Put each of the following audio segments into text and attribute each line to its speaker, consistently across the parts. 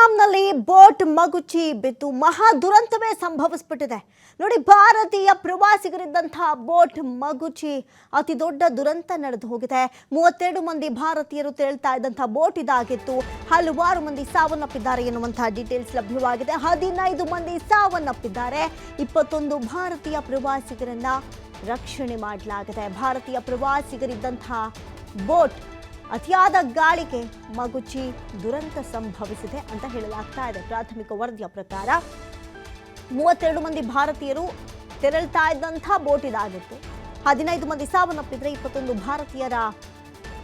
Speaker 1: ವಿಯೆಟ್ನಾಂನಲ್ಲಿ boat ಮಗುಚಿ ಬಿದ್ದು ಮಹಾ ದುರಂತವೇ ಸಂಭವಿಸಿಬಿಟ್ಟಿದೆ. ನೋಡಿ, ಭಾರತೀಯ ಪ್ರವಾಸಿಗರಿದ್ದಂತಹ ಬೋಟ್ ಮಗುಚಿ ಅತಿ ದೊಡ್ಡ ದುರಂತ ನಡೆದು ಹೋಗಿದೆ. 32 ಮಂದಿ ಭಾರತೀಯರು ತೇಳ್ತಾ ಇದ್ದಂತಹ ಬೋಟ್ ಇದಾಗಿತ್ತು. ಹಲವಾರು ಮಂದಿ ಸಾವನ್ನಪ್ಪಿದ್ದಾರೆ ಎನ್ನುವಂತಹ ಡೀಟೇಲ್ಸ್ ಲಭ್ಯವಾಗಿದೆ. 15 ಮಂದಿ ಸಾವನ್ನಪ್ಪಿದ್ದಾರೆ. 21 ಭಾರತೀಯ ಪ್ರವಾಸಿಗರನ್ನ ರಕ್ಷಣೆ ಮಾಡಲಾಗಿದೆ. ಭಾರತೀಯ ಪ್ರವಾಸಿಗರಿದ್ದಂತಹ ಬೋಟ್ ಅತಿಯಾದ ಗಾಳಿಗೆ ಮಗುಚಿ ದುರಂತ ಸಂಭವಿಸಿದೆ ಅಂತ ಹೇಳಲಾಗ್ತಾ ಇದೆ. ಪ್ರಾಥಮಿಕ ವರದಿಯ ಪ್ರಕಾರ 32 ಮಂದಿ ಭಾರತೀಯರು ತೆರಳ್ತಾ ಇದ್ದಂಥ ಬೋಟ್ ಇದಾಗಿತ್ತು. 15 ಮಂದಿ ಸಾವನ್ನಪ್ಪಿದ್ರೆ 21 ಭಾರತೀಯರ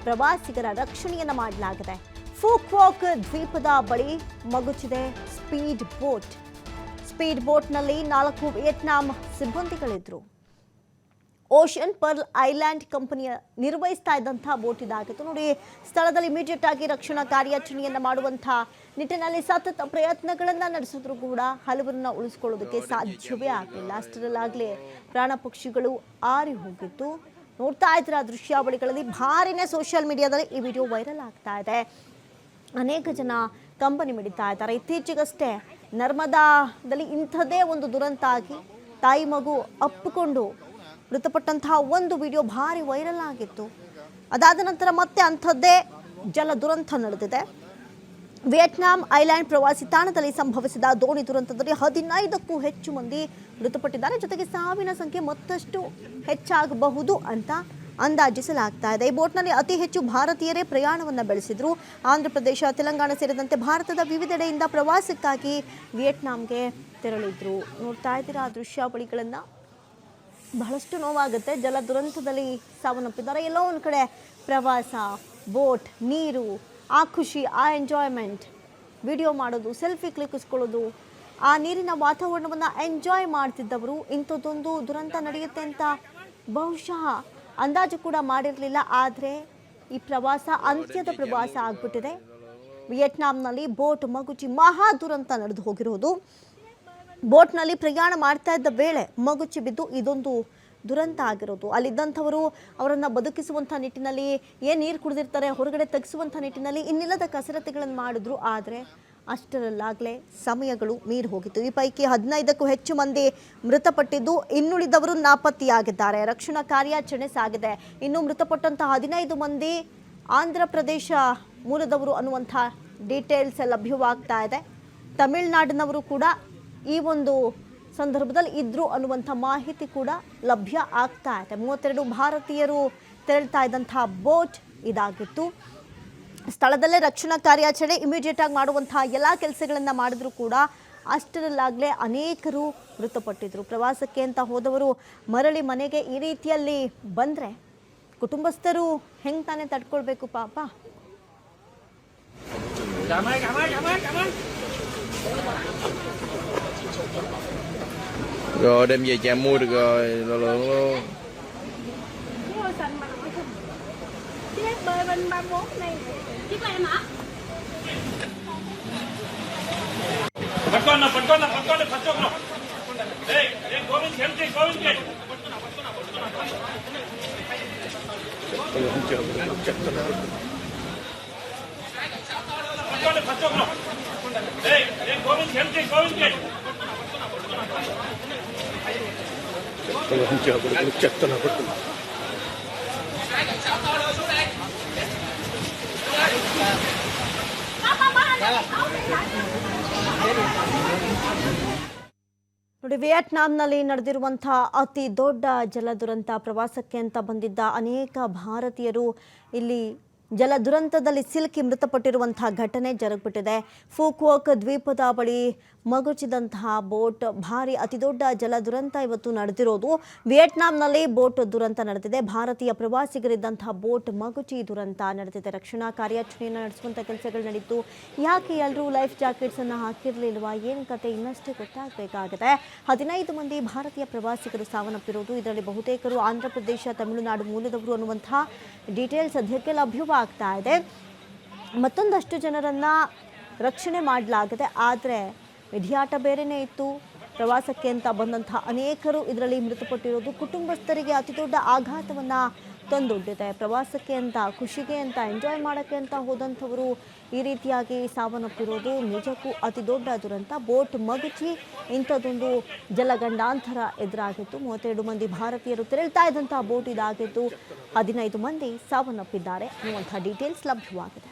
Speaker 1: ಪ್ರವಾಸಿಗರ ರಕ್ಷಣೆಯನ್ನ ಮಾಡಲಾಗಿದೆ. ಫೂಕ್ವಾಕ್ ದ್ವೀಪದ ಬಳಿ ಮಗುಚಿದೆ ಸ್ಪೀಡ್ ಬೋಟ್. ಸ್ಪೀಡ್ ಬೋಟ್ನಲ್ಲಿ 4 ವಿಯೆಟ್ನಾಂ ಸಿಬ್ಬಂದಿಗಳಿದ್ರು. ಓಷನ್ ಪರ್ಲ್ ಐಲ್ಯಾಂಡ್ ಕಂಪನಿಯ ನಿರ್ವಹಿಸ್ತಾ ಇದ್ದಂತಹ ಬೋಟ್ ಇದಾಗಿತ್ತು. ನೋಡಿ, ಸ್ಥಳದಲ್ಲಿ ಇಮಿಡಿಯೇಟ್ ಆಗಿ ರಕ್ಷಣಾ ಕಾರ್ಯಾಚರಣೆಯನ್ನು ಮಾಡುವಂತಹ ನಿಟ್ಟಿನಲ್ಲಿ ಸತತ ಪ್ರಯತ್ನಗಳನ್ನು ನಡೆಸಿದ್ರು ಕೂಡ ಹಲವರನ್ನ ಉಳಿಸ್ಕೊಳ್ಳೋದಕ್ಕೆ ಸಾಧ್ಯವೇ ಆಗಲಿಲ್ಲ. ಅಷ್ಟರಲ್ಲಾಗಲೇ ಪ್ರಾಣ ಪಕ್ಷಿಗಳು ಆರಿ ಹೋಗಿತ್ತು. ನೋಡ್ತಾ ಇದ್ರೆ ಆ ದೃಶ್ಯಾವಳಿಗಳಲ್ಲಿ ಭಾರಿನೇ ಸೋಷಿಯಲ್ ಮೀಡಿಯಾದಲ್ಲಿ ಈ ವಿಡಿಯೋ ವೈರಲ್ ಆಗ್ತಾ ಇದೆ. ಅನೇಕ ಜನ ಕಂಬನಿ ಮಿಡಿತಾ ಇದ್ದಾರೆ. ಇತ್ತೀಚೆಗಷ್ಟೇ ನರ್ಮದಾದಲ್ಲಿ ಇಂಥದ್ದೇ ಒಂದು ದುರಂತ ಆಗಿ ತಾಯಿ ಮಗು ಅಪ್ಪಿಕೊಂಡು ಮೃತಪಟ್ಟಂತಹ ಒಂದು ವಿಡಿಯೋ ಭಾರಿ ವೈರಲ್ ಆಗಿತ್ತು. ಅದಾದ ನಂತರ ಮತ್ತೆ ಅಂಥದ್ದೇ ಜಲ ದುರಂತ ನಡೆದಿದೆ. ವಿಯೆಟ್ನಾಂ ಐಲ್ಯಾಂಡ್ ಪ್ರವಾಸಿ ತಾಣದಲ್ಲಿ ಸಂಭವಿಸಿದ ದೋಣಿ ದುರಂತದಲ್ಲಿ 15ಕ್ಕೂ ಹೆಚ್ಚು ಮಂದಿ ಮೃತಪಟ್ಟಿದ್ದಾರೆ. ಜೊತೆಗೆ ಸಾವಿನ ಸಂಖ್ಯೆ ಮತ್ತಷ್ಟು ಹೆಚ್ಚಾಗಬಹುದು ಅಂತ ಅಂದಾಜಿಸಲಾಗ್ತಾ ಇದೆ. ಈ ಬೋಟ್ನಲ್ಲಿ ಅತಿ ಹೆಚ್ಚು ಭಾರತೀಯರೇ ಪ್ರಯಾಣವನ್ನು ಬೆಳೆಸಿದ್ರು. ಆಂಧ್ರ ಪ್ರದೇಶ, ತೆಲಂಗಾಣ ಸೇರಿದಂತೆ ಭಾರತದ ವಿವಿಧೆಡೆಯಿಂದ ಪ್ರವಾಸಕ್ಕಾಗಿ ವಿಯೆಟ್ನಾಂಗೆ ತೆರಳಿದ್ರು. ನೋಡ್ತಾ ಇದ್ದೀರಾ ಆ ದೃಶ್ಯಾವಳಿಗಳನ್ನು. ಬಹಳಷ್ಟು ನೋವಾಗುತ್ತೆ. ಜಲ ದುರಂತದಲ್ಲಿ ಸಾವನ್ನಪ್ಪಿದ್ದಾರೆ. ಎಲ್ಲೋ ಒಂದು ಕಡೆ ಪ್ರವಾಸ, ಬೋಟ್, ನೀರು, ಆ ಖುಷಿ, ಆ ಎಂಜಾಯ್ಮೆಂಟ್, ವಿಡಿಯೋ ಮಾಡೋದು, ಸೆಲ್ಫಿ ಕ್ಲಿಕ್ಕಿಸ್ಕೊಳ್ಳೋದು, ಆ ನೀರಿನ ವಾತಾವರಣವನ್ನು ಎಂಜಾಯ್ ಮಾಡ್ತಿದ್ದವರು ಇಂಥದ್ದೊಂದು ದುರಂತ ನಡೆಯುತ್ತೆ ಅಂತ ಬಹುಶಃ ಅಂದಾಜು ಕೂಡ ಮಾಡಿರಲಿಲ್ಲ. ಆದರೆ ಈ ಪ್ರವಾಸ ಅಂತ್ಯದ ಪ್ರವಾಸ ಆಗಿಬಿಟ್ಟಿದೆ. ವಿಯೆಟ್ನಾಂನಲ್ಲಿ ಬೋಟ್ ಮಗುಚಿ ಮಹಾ ದುರಂತ ನಡೆದು ಹೋಗಿರೋದು. ಬೋಟ್ನಲ್ಲಿ ಪ್ರಯಾಣ ಮಾಡ್ತಾ ಇದ್ದ ವೇಳೆ ಮಗುಚಿ ಬಿದ್ದು ಇದೊಂದು ದುರಂತ ಆಗಿರೋದು. ಅಲ್ಲಿದ್ದಂಥವರು ಅವರನ್ನು ಬದುಕಿಸುವಂಥ ನಿಟ್ಟಿನಲ್ಲಿ, ಏನು ನೀರು ಕುಡಿದಿರ್ತಾರೆ ಹೊರಗಡೆ ತೆಗೆಸುವಂಥ ನಿಟ್ಟಿನಲ್ಲಿ ಇನ್ನಿಲ್ಲದ ಕಸರತ್ತುಗಳನ್ನು ಮಾಡಿದ್ರು. ಆದರೆ ಅಷ್ಟರಲ್ಲಾಗಲೇ ಸಮಯಗಳು ಮೀರಿ ಹೋಗಿತ್ತು. ಈ ಪೈಕಿ 15ಕ್ಕೂ ಹೆಚ್ಚು ಮಂದಿ ಮೃತಪಟ್ಟಿದ್ದು, ಇನ್ನುಳಿದವರು ನಾಪತ್ತೆಯಾಗಿದ್ದಾರೆ. ರಕ್ಷಣಾ ಕಾರ್ಯಾಚರಣೆ ಸಾಗಿದೆ. ಇನ್ನು ಮೃತಪಟ್ಟಂಥ 15 ಮಂದಿ ಆಂಧ್ರ ಪ್ರದೇಶ ಮೂಲದವರು ಅನ್ನುವಂಥ ಡೀಟೇಲ್ಸ್ ಲಭ್ಯವಾಗ್ತಾ ಇದೆ. ತಮಿಳುನಾಡಿನವರು ಕೂಡ ಈ ಒಂದು ಸಂದರ್ಭದಲ್ಲಿ ಇದ್ರು ಅನ್ನುವಂಥ ಮಾಹಿತಿ ಕೂಡ ಲಭ್ಯ ಆಗ್ತಾ ಇದೆ. 32 ಭಾರತೀಯರು ತೆರಳ್ತಾ ಇದ್ದಂತಹ ಬೋಟ್ ಇದಾಗಿತ್ತು. ಸ್ಥಳದಲ್ಲೇ ರಕ್ಷಣಾ ಕಾರ್ಯಾಚರಣೆ ಇಮಿಡಿಯೇಟ್ ಆಗಿ ಮಾಡುವಂತಹ ಎಲ್ಲ ಕೆಲಸಗಳನ್ನು ಮಾಡಿದ್ರು ಕೂಡ ಅಷ್ಟರಲ್ಲಾಗಲೇ ಅನೇಕರು ಮೃತಪಟ್ಟಿದ್ರು. ಪ್ರವಾಸಕ್ಕೆ ಅಂತ ಹೋದವರು ಮರಳಿ ಮನೆಗೆ ಈ ರೀತಿಯಲ್ಲಿ ಬಂದರೆ ಕುಟುಂಬಸ್ಥರು ಹೆಂಗೆ ತಾನೇ ತಡ್ಕೊಳ್ಬೇಕು ಪಾಪ.
Speaker 2: Rồi đem về chợ mua được rồi, lượng luôn.
Speaker 3: Chiếc bơi bên 31 này. Chiếc của em hả?
Speaker 4: Phật con nào. Đây, Govind kém đi. Đây, Govind kém đi.
Speaker 2: Tôi không chờ cái lúc chặt tôi nào bất cứ.
Speaker 1: ನೋಡಿ, ವಿಯೆಟ್ನಾಂನಲ್ಲಿ ನಡೆದಿರುವಂತಹ ಅತಿ ದೊಡ್ಡ ಜಲ ದುರಂತ. ಪ್ರವಾಸಕ್ಕೆ ಅಂತ ಬಂದಿದ್ದ ಅನೇಕ ಭಾರತೀಯರು ಇಲ್ಲಿ ಜಲ ದುರಂತದಲ್ಲಿ ಸಿಲುಕಿ ಮೃತಪಟ್ಟಿರುವಂತಹ ಘಟನೆ ಜರುಗಿಬಿಟ್ಟಿದೆ. ಫೂಕ್ವಾಕ್ ದ್ವೀಪದ ಬಳಿ ಮಗುಚಿದಂತಹ ಬೋಟ್ ಭಾರಿ ಅತಿದೊಡ್ಡ ಜಲ ದುರಂತ ಇವತ್ತು ನಡೆದಿರೋದು. ವಿಯೆಟ್ನಾಂನಲ್ಲಿ ಬೋಟ್ ದುರಂತ ನಡೆದಿದೆ. ಭಾರತೀಯ ಪ್ರವಾಸಿಗರಿದ್ದಂತಹ ಬೋಟ್ ಮಗುಚಿ ದುರಂತ ನಡೆದಿದೆ. ರಕ್ಷಣಾ ಕಾರ್ಯಾಚರಣೆಯನ್ನು ನಡೆಸುವಂಥ ಕೆಲಸಗಳು ನಡೀತು. ಯಾಕೆ ಎಲ್ಲರೂ ಲೈಫ್ ಜಾಕೆಟ್ಸನ್ನು ಹಾಕಿರಲಿಲ್ವಾ, ಏನು ಕತೆ, ಇನ್ನಷ್ಟೇ ಗೊತ್ತಾಗಬೇಕಾಗಿದೆ. 15 ಮಂದಿ ಭಾರತೀಯ ಪ್ರವಾಸಿಗರು ಸಾವನ್ನಪ್ಪಿರೋದು. ಇದರಲ್ಲಿ ಬಹುತೇಕರು ಆಂಧ್ರ ಪ್ರದೇಶ, ತಮಿಳುನಾಡು ಮೂಲದವರು ಅನ್ನುವಂಥ ಡೀಟೇಲ್ಸ್ ಸದ್ಯಕ್ಕೆ ಲಭ್ಯವಾಗ್ತಾ ಇದೆ. ಮತ್ತೊಂದಷ್ಟು ಜನರನ್ನು ರಕ್ಷಣೆ ಮಾಡಲಾಗಿದೆ. ಆದರೆ ವಿಧಿಯಾಟ ಬೇರೆಯೇ ಇತ್ತು. ಪ್ರವಾಸಕ್ಕೆ ಅಂತ ಬಂದಂತಹ ಅನೇಕರು ಇದರಲ್ಲಿ ಮೃತಪಟ್ಟಿರೋದು ಕುಟುಂಬಸ್ಥರಿಗೆ ಅತಿ ದೊಡ್ಡ ಆಘಾತವನ್ನು ತಂದೊಡ್ಡಿದೆ. ಪ್ರವಾಸಕ್ಕೆ ಅಂತ, ಖುಷಿಗೆ ಅಂತ, ಎಂಜಾಯ್ ಮಾಡೋಕ್ಕೆ ಅಂತ ಹೋದಂಥವರು ಈ ರೀತಿಯಾಗಿ ಸಾವನ್ನಪ್ಪಿರೋದು ನಿಜಕ್ಕೂ ಅತಿ ದೊಡ್ಡ ದುರಂತ. ಬೋಟ್ ಮಗುಚಿ ಇಂಥದ್ದೊಂದು ಜಲಗಂಡಾಂತರ ಎದುರಾಗಿತ್ತು. 32 ಮಂದಿ ಭಾರತೀಯರು ತೆರಳ್ತಾ ಇದ್ದಂಥ ಬೋಟ್ ಇದಾಗಿದ್ದು 15 ಮಂದಿ ಸಾವನ್ನಪ್ಪಿದ್ದಾರೆ ಅನ್ನುವಂಥ ಡೀಟೇಲ್ಸ್ ಲಭ್ಯವಾಗಿದೆ.